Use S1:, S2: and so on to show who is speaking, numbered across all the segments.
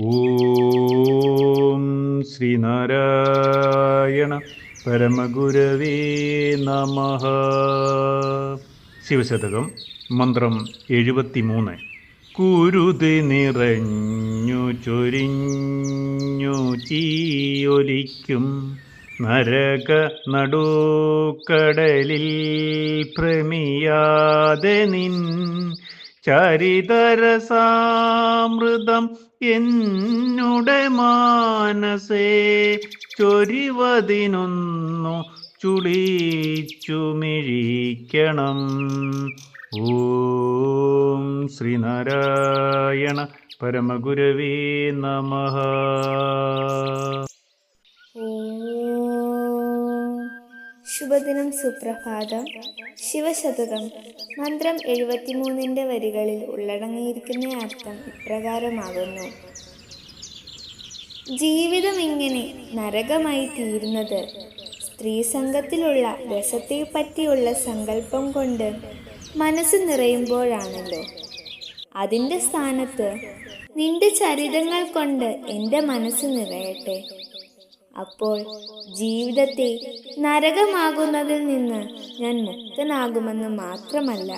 S1: ഓം ശ്രീനാരായണ പരമഗുരവേ നമഃ. ശിവശതകം മന്ത്രം 73. കുരുതി നിറഞ്ഞു ചൊരിഞ്ഞു തീയൊലിക്കും നരക നടുക്കടലിൽ ഭ്രമിയാതെ നിൻ ചരിതരസാമൃതം എന്നുടെ മാനസേ ചൊരിവതിനൊന്നു ചുളിച്ചു മിഴിക്കണം. ഓം ശ്രീനാരായണ പരമഗുരവേ നമഃ.
S2: ശുഭദിനം, സുപ്രഭാതം. ശിവശതകം മന്ത്രം 73 വരികളിൽ ഉള്ളടങ്ങിയിരിക്കുന്ന അർത്ഥം ഇപ്രകാരമാകുന്നു. ജീവിതം ഇങ്ങനെ നരകമായി തീരുന്നത് സ്ത്രീസംഗത്തിലുള്ള രസത്തെപ്പറ്റിയുള്ള സങ്കല്പം കൊണ്ട് മനസ്സ് നിറയുമ്പോഴാണല്ലോ. അതിൻ്റെ സ്ഥാനത്ത് നിന്റെ ചരിതങ്ങൾ കൊണ്ട് എൻ്റെ മനസ്സ് നിറയട്ടെ. അപ്പോൾ ജീവിതത്തെ നരകമാകുന്നതിൽ നിന്ന് ഞാൻ മുക്തനാകുമെന്ന് മാത്രമല്ല,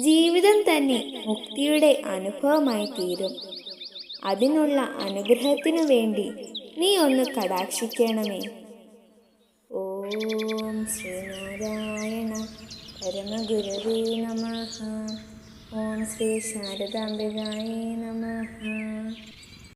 S2: ജീവിതം തന്നെ മുക്തിയുടെ അനുഭവമായി തീരും. അതിനുള്ള അനുഗ്രഹത്തിനു വേണ്ടി നീ ഒന്ന് കടാക്ഷിക്കണമേ. ഓം ശ്രീനാരായണ പരമഗുരവേ നമഃ. ഓം ശ്രീ ശാരദാംബികായേ നമഃ.